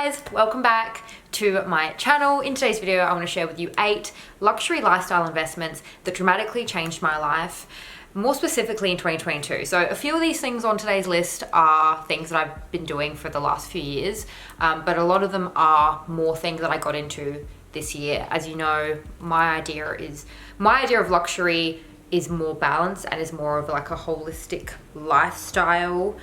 guys, welcome back to my channel. In today's video, I want to share with you 8 luxury lifestyle investments that dramatically changed my life, more specifically in 2022. So a few of these things on today's list are things that I've been doing for the last few years, but a lot of them are more things that I got into this year. As you know, my idea of luxury is more balanced and is more of like a holistic lifestyle,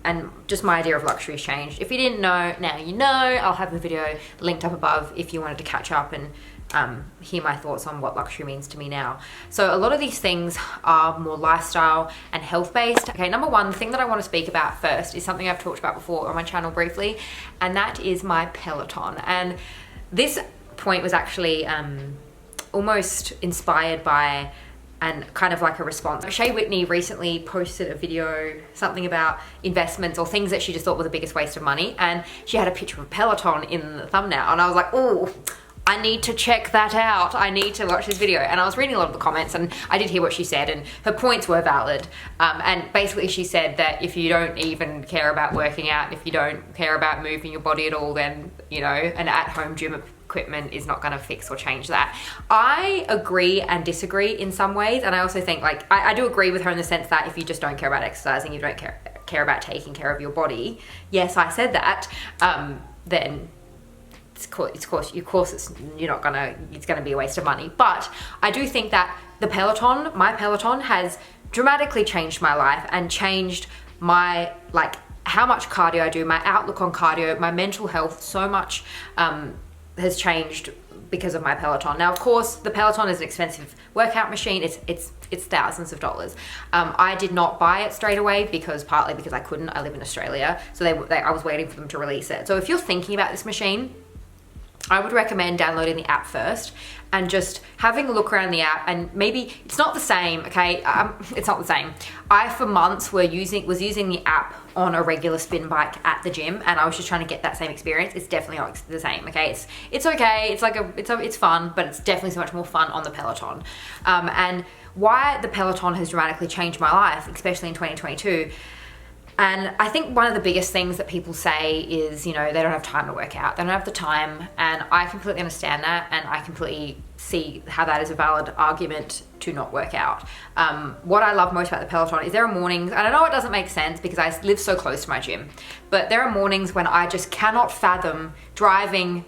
and just my idea of luxury has changed. If you didn't know, now you know. I'll have the video linked up above if you wanted to catch up and hear my thoughts on what luxury means to me now. So a lot of these things are more lifestyle and health based. Okay, number one, the thing that I want to speak about first is something I've talked about before on my channel briefly, and that is my Peloton. And this point was actually almost inspired by and kind of like a response. Shay Whitney recently posted a video, something about investments or things that she just thought were the biggest waste of money, and she had a picture of Peloton in the thumbnail, and I was like, oh, I need to check that out. I need to watch this video. And I was reading a lot of the comments, and I did hear what she said, and her points were valid. And basically she said that if you don't even care about working out, if you don't care about moving your body at all, then, you know, an at-home gym equipment is not going to fix or change that. I agree and disagree in some ways, and I also think, like, I do agree with her in the sense that if you just don't care about exercising, you don't care about taking care of your body, yes, I said that, then it's gonna be a waste of money. But I do think that my Peloton has dramatically changed my life and changed my, like, how much cardio I do, my outlook on cardio, my mental health. So much has changed because of my Peloton. Now, of course, the Peloton is an expensive workout machine. It's thousands of dollars. I did not buy it straight away partly because I couldn't. I live in Australia, so I was waiting for them to release it. So if you're thinking about this machine, I would recommend downloading the app first and just having a look around the app. And maybe it's not the same, okay? It's not the same. I, for months, was using the app on a regular spin bike at the gym, and I was just trying to get that same experience. It's definitely not the same, okay? It's okay. It's fun, but it's definitely so much more fun on the Peloton. And why the Peloton has dramatically changed my life, especially in 2022. And I think one of the biggest things that people say is, you know, they don't have time to work out. They don't have the time. And I completely understand that. And I completely see how that is a valid argument to not work out. What I love most about the Peloton is there are mornings, and I know it doesn't make sense because I live so close to my gym, but there are mornings when I just cannot fathom driving,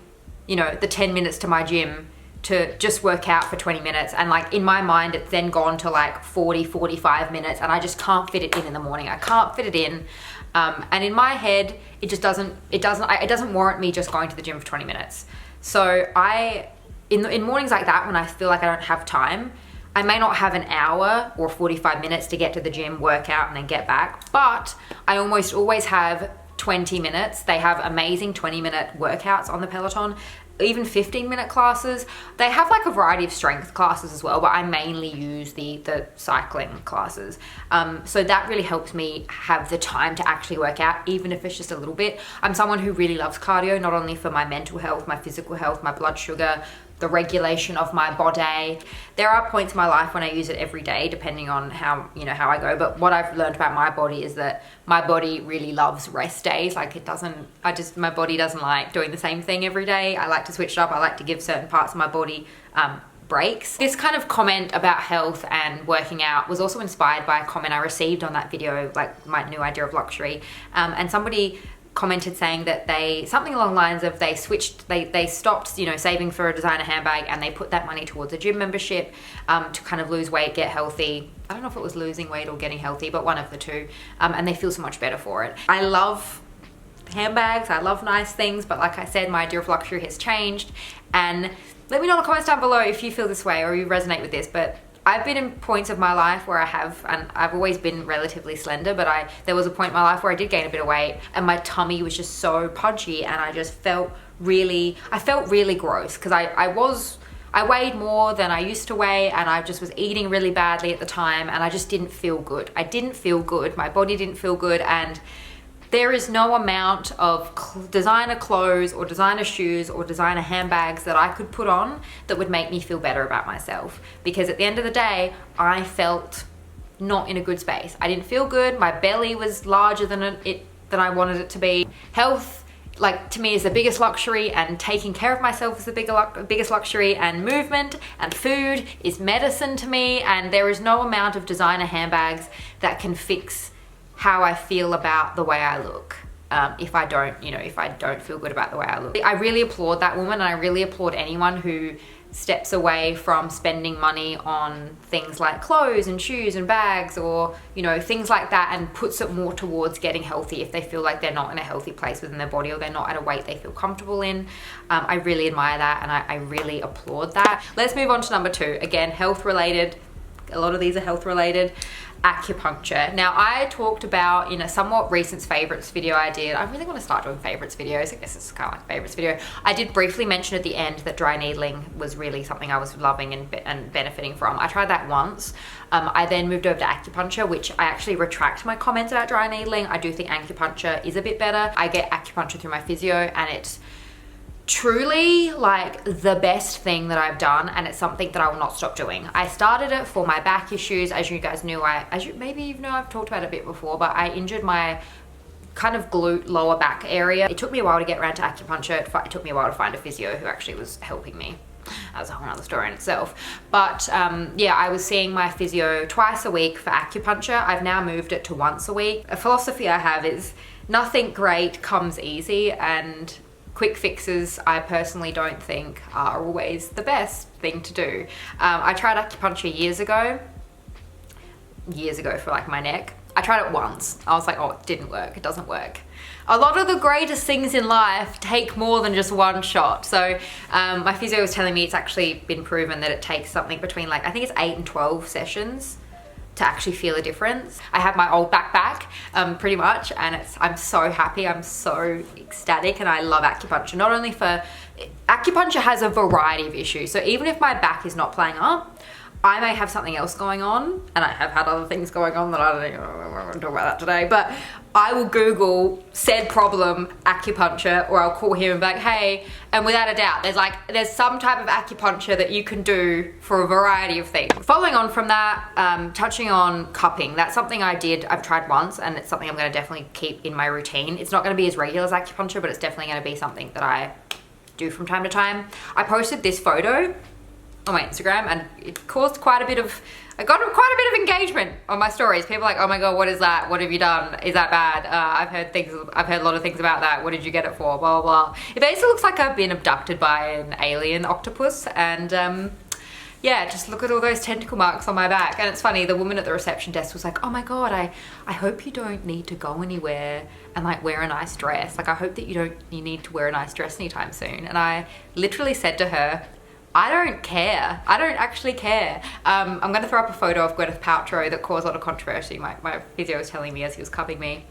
you know, the 10 minutes to my gym to just work out for 20 minutes. And like in my mind, it's then gone to like 45 minutes, and I just can't fit it in the morning. I can't fit it in. And in my head, it doesn't warrant me just going to the gym for 20 minutes. So in mornings like that, when I feel like I don't have time, I may not have an hour or 45 minutes to get to the gym, work out, and then get back, but I almost always have 20 minutes. They have amazing 20-minute workouts on the Peloton, even 15-minute classes. They have like a variety of strength classes as well, but I mainly use the cycling classes. So that really helps me have the time to actually work out, even if it's just a little bit. I'm someone who really loves cardio, not only for my mental health, my physical health, my blood sugar, the regulation of my body. There are points in my life when I use it every day, depending on how I go. But what I've learned about my body is that my body really loves rest days. Like my body doesn't like doing the same thing every day. I like to switch it up. I like to give certain parts of my body breaks. This kind of comment about health and working out was also inspired by a comment I received on that video, like my new idea of luxury. And somebody commented saying that something along the lines of they stopped, you know, saving for a designer handbag, and they put that money towards a gym membership to kind of lose weight, get healthy. I don't know if it was losing weight or getting healthy, but one of the two. And they feel so much better for it. I love handbags. I love nice things, but like I said, my idea of luxury has changed. And let me know in the comments down below if you feel this way or you resonate with this. But I've been in points of my life where I've always been relatively slender, but there was a point in my life where I did gain a bit of weight, and my tummy was just so pudgy, and I felt really gross because I weighed more than I used to weigh, and I just was eating really badly at the time, and I just didn't feel good. I didn't feel good. My body didn't feel good, and there is no amount of designer clothes or designer shoes or designer handbags that I could put on that would make me feel better about myself. Because at the end of the day, I felt not in a good space. I didn't feel good. My belly was larger than I wanted it to be. Health like, to me, is the biggest luxury, and taking care of myself is the biggest luxury, and movement and food is medicine to me, and there is no amount of designer handbags that can fix how I feel about the way I look. If I don't, you know, if I don't feel good about the way I look. I really applaud that woman, and I really applaud anyone who steps away from spending money on things like clothes and shoes and bags, or, you know, things like that, and puts it more towards getting healthy if they feel like they're not in a healthy place within their body, or they're not at a weight they feel comfortable in. I really admire that, and I really applaud that. Let's move on to number 2. Again, health related. A lot of these are health related. Acupuncture. Now, I talked about in a somewhat recent favorites video I did. I really want to start doing favorites videos. I guess it's kind of like a favorites video. I did briefly mention at the end that dry needling was really something I was loving and benefiting from. I tried that once. I then moved over to acupuncture, which I actually retract my comments about dry needling. I do think acupuncture is a bit better. I get acupuncture through my physio, and it's truly like the best thing that I've done, and it's something that I will not stop doing. I started it for my back issues. As you guys knew, maybe you know I've talked about it a bit before, but I injured my kind of glute lower back area. It took me a while to get around to acupuncture. It took me a while to find a physio who actually was helping me. That was a whole other story in itself. But yeah, I was seeing my physio twice a week for acupuncture. I've now moved it to once a week. A philosophy I have is nothing great comes easy, and quick fixes, I personally don't think are always the best thing to do. I tried acupuncture years ago for like my neck. I tried it once. I was like, oh, it didn't work. It doesn't work. A lot of the greatest things in life take more than just one shot. So my physio was telling me it's actually been proven that it takes something between, like, I think it's 8 and 12 sessions to actually feel a difference. I have my old back, pretty much, and I'm so happy, I'm so ecstatic, and I love acupuncture. Not only for, acupuncture has a variety of issues, so even if my back is not playing up, I may have something else going on, and I have had other things going on that I don't want to talk about that today, but I will Google said problem acupuncture, or I'll call him and be like, hey, and without a doubt, there's some type of acupuncture that you can do for a variety of things. Following on from that, touching on cupping, that's something I've tried once, and it's something I'm going to definitely keep in my routine. It's not going to be as regular as acupuncture, but it's definitely going to be something that I do from time to time. I posted this photo on my Instagram, and it caused I got quite a bit of engagement on my stories. People are like, oh my god, what is that? What have you done? Is that bad? I've heard a lot of things about that. What did you get it for? Blah, blah, blah. It basically looks like I've been abducted by an alien octopus, and yeah, just look at all those tentacle marks on my back. And it's funny, the woman at the reception desk was like, oh my god, I hope you don't need to go anywhere and like wear a nice dress. Like, I hope that you need to wear a nice dress anytime soon. And I literally said to her, I don't care. I don't actually care. I'm going to throw up a photo of Gwyneth Paltrow that caused a lot of controversy. My physio was telling me as he was cupping me.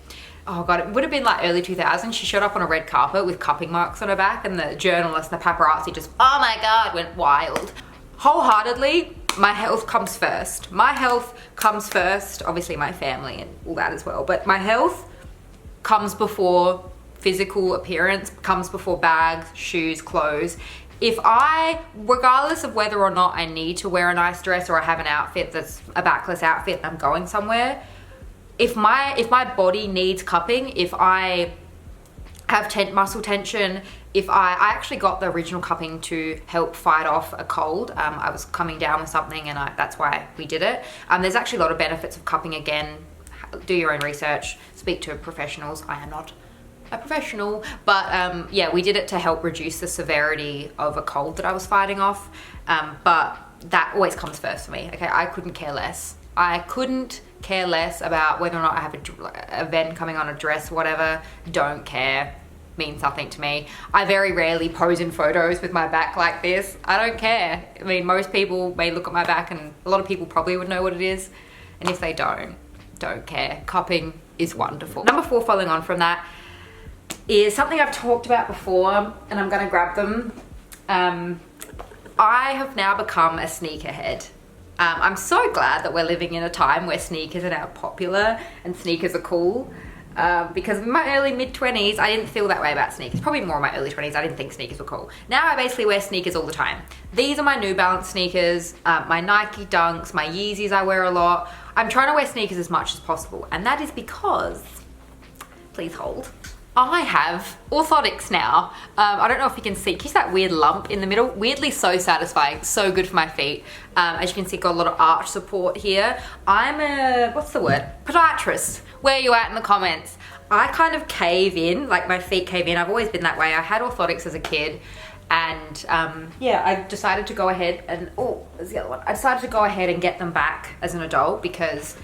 Oh god, it would have been like early 2000s. She showed up on a red carpet with cupping marks on her back, and the journalists and the paparazzi just, oh my god, went wild. Wholeheartedly, my health comes first. My health comes first. Obviously my family and all that as well. But my health comes before physical appearance, comes before bags, shoes, clothes. If regardless of whether or not I need to wear a nice dress, or I have an outfit that's a backless outfit and I'm going somewhere, if my body needs cupping, if I have muscle tension, if I actually got the original cupping to help fight off a cold. I was coming down with something, and that's why we did it. There's actually a lot of benefits of cupping. Again, do your own research, speak to professionals. I am not a professional, but yeah, we did it to help reduce the severity of a cold that I was fighting off, but that always comes first for me. Okay, I couldn't care less. I couldn't care less about whether or not I have an event coming on, a dress, whatever. Don't care. Means nothing to me. I very rarely pose in photos with my back like this. I don't care. I mean, most people may look at my back, and a lot of people probably would know what it is, and if they don't care. Cupping is wonderful. Number 4, following on from that, is something I've talked about before, and I'm gonna grab them. I have now become a sneakerhead. I'm so glad that we're living in a time where sneakers are now popular and sneakers are cool, because in my early mid-20s, I didn't feel that way about sneakers. Probably more in my early 20s, I didn't think sneakers were cool. Now I basically wear sneakers all the time. These are my New Balance sneakers, my Nike Dunks, my Yeezys I wear a lot. I'm trying to wear sneakers as much as possible, and that is because, please hold, I have orthotics now. I don't know if you can see, just that weird lump in the middle. Weirdly so satisfying, so good for my feet. As you can see, got a lot of arch support here. I'm a, what's the word? Podiatrist. Where are you at in the comments? I kind of cave in, like my feet cave in. I've always been that way. I had orthotics as a kid. And yeah, I decided to go ahead and, oh, there's the other one. I decided to go ahead and get them back as an adult because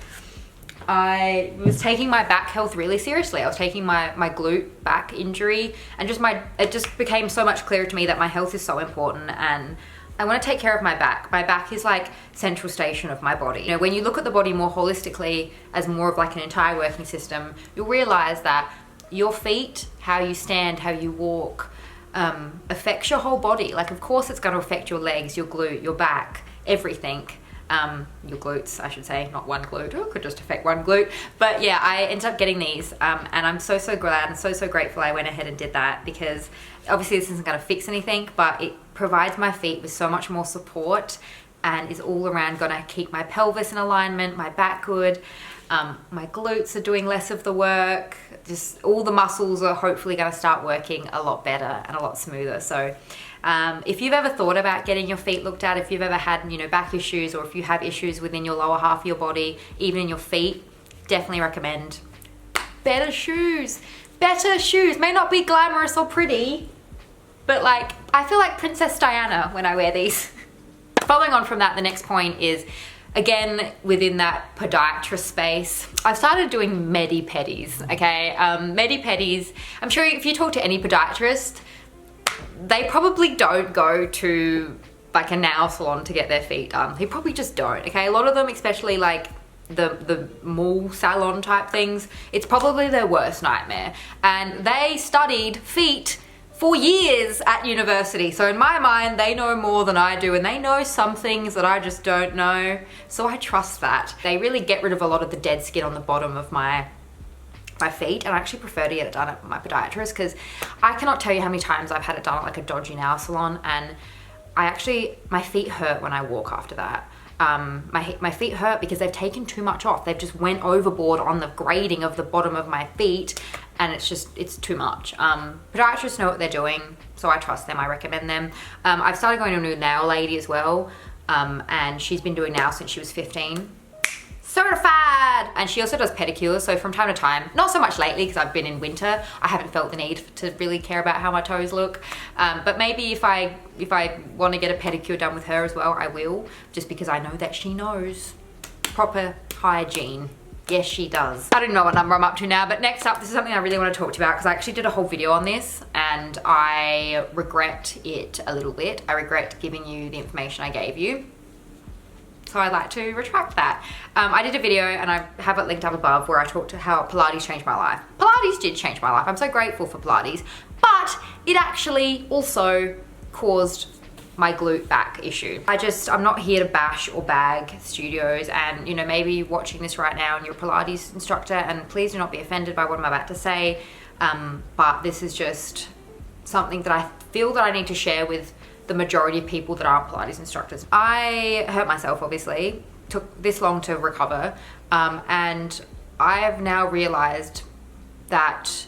I was taking my back health really seriously. I was taking my glute back injury and it just became so much clearer to me that my health is so important and I want to take care of my back. My back is like central station of my body. You know, when you look at the body more holistically as more of like an entire working system, you'll realize that your feet, how you stand, how you walk, affects your whole body. Like, of course it's going to affect your legs, your glute, your back, everything. Your glutes, I should say, not one glute. Oh, it could just affect one glute. But yeah, I ended up getting these and I'm so glad and so grateful I went ahead and did that because obviously this isn't going to fix anything, but it provides my feet with so much more support and is all around going to keep my pelvis in alignment, my back good. My glutes are doing less of the work. Just all the muscles are hopefully going to start working a lot better and a lot smoother. So if you've ever thought about getting your feet looked at, if you've ever had, you know, back issues, or if you have issues within your lower half of your body, even in your feet, definitely recommend better shoes. Better shoes. May not be glamorous or pretty, but like, I feel like Princess Diana when I wear these. Following on from that, the next point is, again, within that podiatrist space, I've started doing Medi pedis, okay? Medi pedis, I'm sure if you talk to any podiatrist, they probably don't go to like a nail salon to get their feet done. They probably just don't, okay? A lot of them, especially like the mall salon type things, it's probably their worst nightmare. And they studied feet for years at university. So in my mind, they know more than I do and they know some things that I just don't know. So I trust that. They really get rid of a lot of the dead skin on the bottom of my feet, and I actually prefer to get it done at my podiatrist because I cannot tell you how many times I've had it done at like a dodgy nail salon and my feet hurt when I walk after that. My feet hurt because they've taken too much off. They've just went overboard on the grading of the bottom of my feet and it's too much. Podiatrists know what they're doing, so I trust them, I recommend them. I've started going to a new nail lady as well, and she's been doing nails since she was 15. Certified! And she also does pedicures, so from time to time, not so much lately because I've been in winter, I haven't felt the need to really care about how my toes look. But maybe if I want to get a pedicure done with her as well, I will, just because I know that she knows proper hygiene. Yes, she does. I don't know what number I'm up to now, but next up, this is something I really want to talk to you about because I actually did a whole video on this and I regret it a little bit. I regret giving you the information I gave you. So I'd like to retract that. I did a video and I have it linked up above where I talked to how Pilates changed my life. Pilates did change my life. I'm so grateful for Pilates, but it actually also caused my glute back issue. I'm not here to bash or bag studios, and you know, maybe you're watching this right now and you're a Pilates instructor, and please do not be offended by what I'm about to say, but this is just something that I feel that I need to share with the majority of people that aren't Pilates instructors. I hurt myself, obviously, took this long to recover, and I have now realized that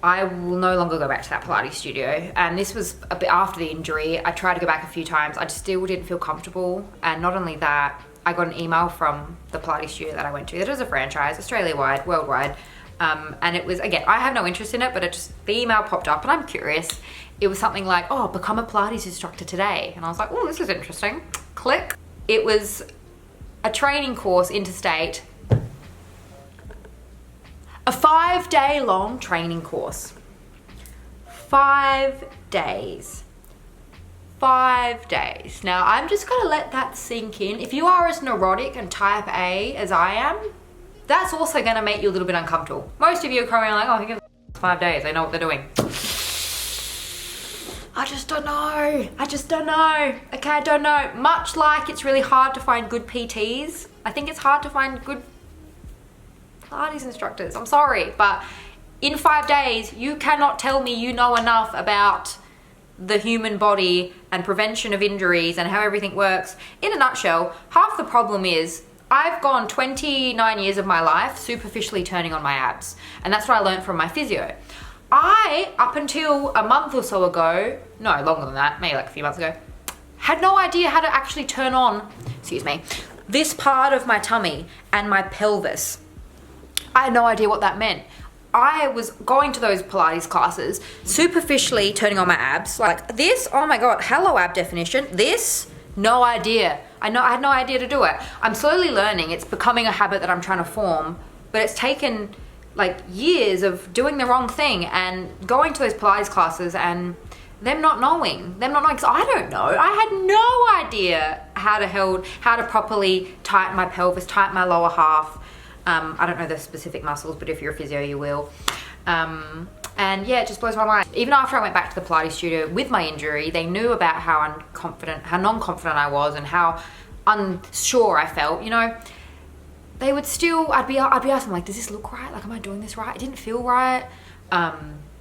I will no longer go back to that Pilates studio. And this was a bit after the injury. I tried to go back a few times. I still didn't feel comfortable. And not only that, I got an email from the Pilates studio that I went to. That is a franchise, Australia-wide, worldwide. And it was, again, I have no interest in it, but the email popped up and I'm curious. It was something like, oh, become a Pilates instructor today. And I was like, oh, this is interesting. Click. It was a training course interstate, a 5-day long training course. 5 days. 5 days. Now, I'm just gonna let that sink in. If you are as neurotic and type A as I am, that's also gonna make you a little bit uncomfortable. Most of you are crying like, oh, who gives a 5 days? They know what they're doing. I just don't know. I just don't know. Okay, I don't know. Much like it's really hard to find good PTs, I think it's hard to find good Pilates instructors. I'm sorry, but in 5 days, you cannot tell me you know enough about the human body and prevention of injuries and how everything works. In a nutshell, half the problem is I've gone 29 years of my life superficially turning on my abs. And that's what I learned from my physio. I, up until a month or so ago, no, longer than that, maybe like a few months ago, had no idea how to actually turn on, excuse me, this part of my tummy and my pelvis. I had no idea what that meant. I was going to those Pilates classes, superficially turning on my abs, like this, oh my God, hello ab definition, this, no idea. I had no idea to do it. I'm slowly learning, it's becoming a habit that I'm trying to form, but it's taken like years of doing the wrong thing and going to those Pilates classes and them not knowing, because I don't know. I had no idea how to properly tighten my pelvis, tighten my lower half. I don't know the specific muscles, but if you're a physio, you will. And yeah, it just blows my mind. Even after I went back to the Pilates studio with my injury, they knew about how non-confident I was and how unsure I felt, you know. They would still, I'd be asking like, does this look right? Like, am I doing this right? It didn't feel right.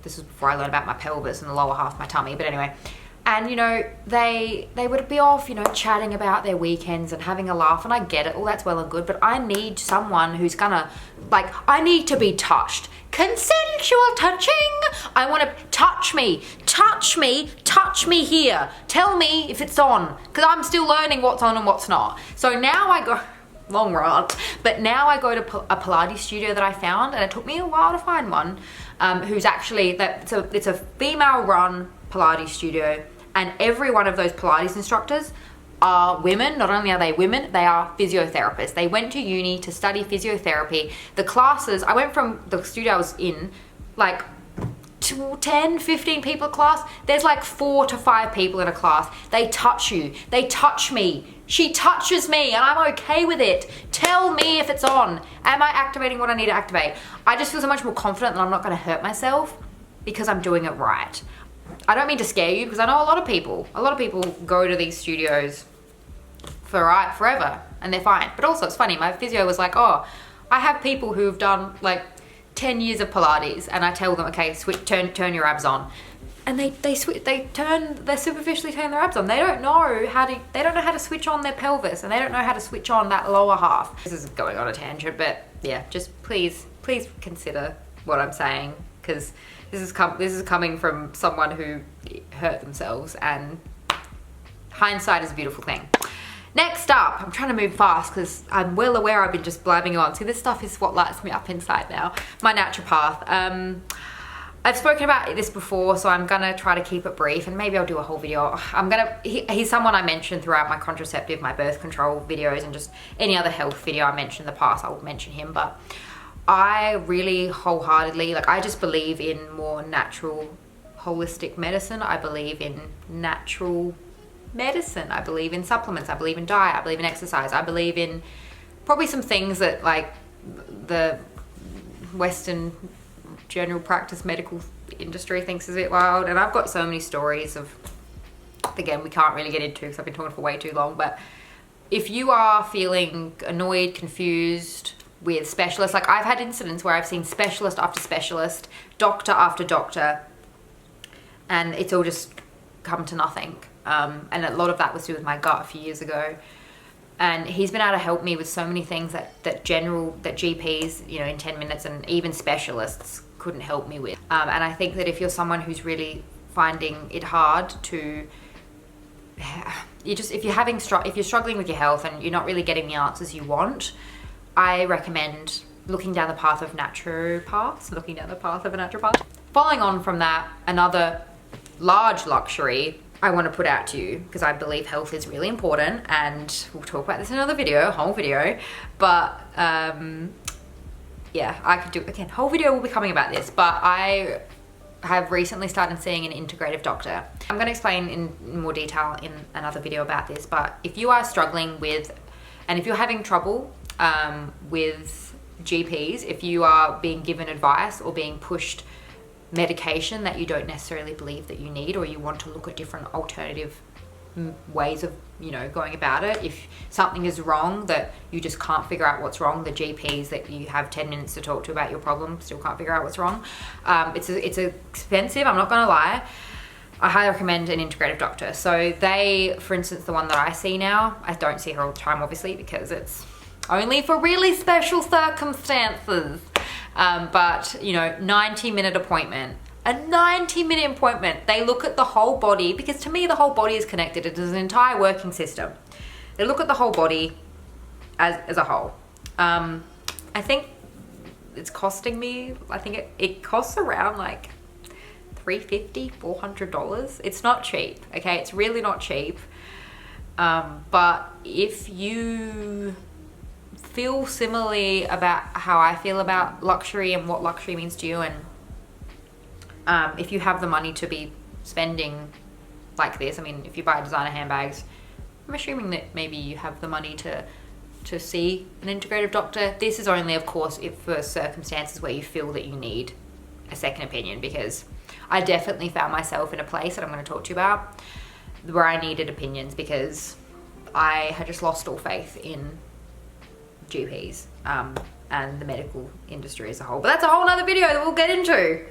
This was before I learned about my pelvis and the lower half of my tummy, but anyway. And, you know, they would be off, you know, chatting about their weekends and having a laugh, and I get it, all that's well and good, but I need someone who's gonna, like, I need to be touched. Consensual touching. I want to touch me here. Tell me if it's on, because I'm still learning what's on and what's not. So now I go, long rant, but now I go to a Pilates studio that I found, and it took me a while to find one, who's actually, it's a female run Pilates studio, and every one of those Pilates instructors are women. Not only are they women, they are physiotherapists. They went to uni to study physiotherapy. The classes, I went from the studio I was in, like 10, 15 people a class. There's like 4 to 5 people in a class. They touch you. They touch me. She touches me and I'm okay with it. Tell me if it's on. Am I activating what I need to activate? I just feel so much more confident that I'm not going to hurt myself because I'm doing it right. I don't mean to scare you, because I know a lot of people go to these studios forever and they're fine. But also it's funny, my physio was like, oh, I have people who've done like 10 years of Pilates, and I tell them, okay, turn your abs on. And they superficially turn their abs on. They don't know how to switch on their pelvis, and they don't know how to switch on that lower half. This is going on a tangent, but yeah, just please consider what I'm saying, because this is coming from someone who hurt themselves, and hindsight is a beautiful thing. Next up, I'm trying to move fast because I'm well aware I've been just blabbing on. See, this stuff is what lights me up inside now. My naturopath. I've spoken about this before, so I'm gonna try to keep it brief, and maybe I'll do a whole video. He's someone I mentioned throughout my contraceptive, my birth control videos, and just any other health video I mentioned in the past, I'll mention him. But I really wholeheartedly, like, I just believe in more natural, holistic medicine. I believe in natural medicine. I believe in supplements. I believe in diet. I believe in exercise. I believe in probably some things that like the Western general practice medical industry thinks is a bit wild. And I've got so many stories of, again, we can't really get into because I've been talking for way too long, but if you are feeling annoyed, confused with specialists, like I've had incidents where I've seen specialist after specialist, doctor after doctor, and it's all just come to nothing. And a lot of that was to do with my gut a few years ago. And he's been able to help me with so many things that GPs, you know, in 10 minutes, and even specialists couldn't help me with. And I think that if you're someone who's really finding it hard to, if you're struggling with your health and you're not really getting the answers you want, I recommend looking down the path of naturopaths, looking down the path of a naturopath. Following on from that, another large luxury I want to put out to you, because I believe health is really important, and we'll talk about this in another video, whole video, but yeah, I could do, again, whole video will be coming about this, but I have recently started seeing an integrative doctor. I'm going to explain in more detail in another video about this, but if you are struggling with, and if you're having trouble with GPs, if you are being given advice or being pushed medication that you don't necessarily believe that you need, or you want to look at different alternative ways of, you know, going about it. If something is wrong that you just can't figure out what's wrong, the GPs that you have 10 minutes to talk to about your problem still can't figure out what's wrong. It's expensive, I'm not gonna lie. I highly recommend an integrative doctor. So they, for instance, the one that I see now, I don't see her all the time obviously because it's only for really special circumstances. But you know, 90-minute appointment. A 90-minute appointment. They look at the whole body, because to me the whole body is connected. It is an entire working system. They look at the whole body as a whole. I think it's costing me, I think it costs around like $350, $400. It's not cheap, okay? It's really not cheap. But if you feel similarly about how I feel about luxury and what luxury means to you, and if you have the money to be spending like this, I mean, if you buy designer handbags, I'm assuming that maybe you have the money to see an integrative doctor. This is only, of course, if for circumstances where you feel that you need a second opinion, because I definitely found myself in a place that I'm going to talk to you about where I needed opinions, because I had just lost all faith in GPs and the medical industry as a whole. But that's a whole nother video that we'll get into.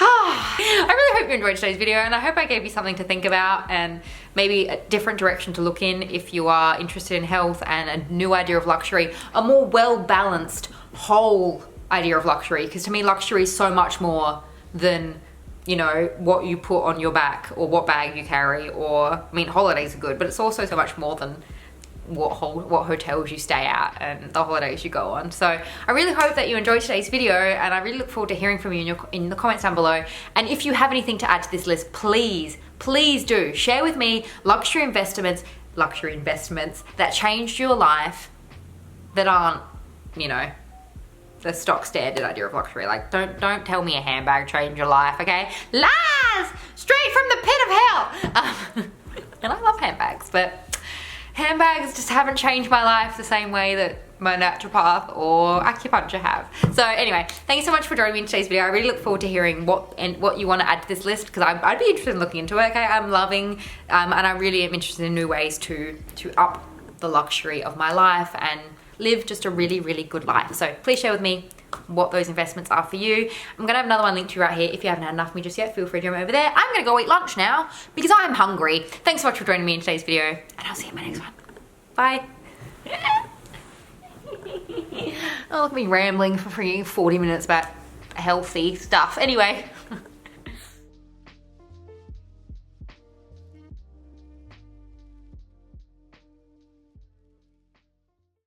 I really hope you enjoyed today's video, and I hope I gave you something to think about and maybe a different direction to look in if you are interested in health and a new idea of luxury, a more well-balanced, whole idea of luxury. Because to me, luxury is so much more than, you know, what you put on your back or what bag you carry, or, I mean, holidays are good, but it's also so much more than what hotels you stay at and the holidays you go on. So I really hope that you enjoyed today's video, and I really look forward to hearing from you in the comments down below. And if you have anything to add to this list, please do share with me luxury investments that changed your life, that aren't, you know, the stock standard idea of luxury. Like, don't tell me a handbag changed your life, okay? Lies straight from the pit of hell. And I love handbags, but handbags just haven't changed my life the same way that my naturopath or acupuncture have. So anyway, thank you so much for joining me in today's video. I really look forward to hearing what you want to add to this list, because I'd be interested in looking into it, okay? I'm loving, and I really am interested in new ways to up the luxury of my life and live just a really, really good life. So please share with me what those investments are for you. I'm gonna have another one linked to you right here. If you haven't had enough of me just yet, feel free to jump over there. I'm gonna go eat lunch now because I'm hungry. Thanks so much for joining me in today's video, and I'll see you in my next one. Bye. Oh, look at me rambling for freaking 40 minutes about healthy stuff. Anyway.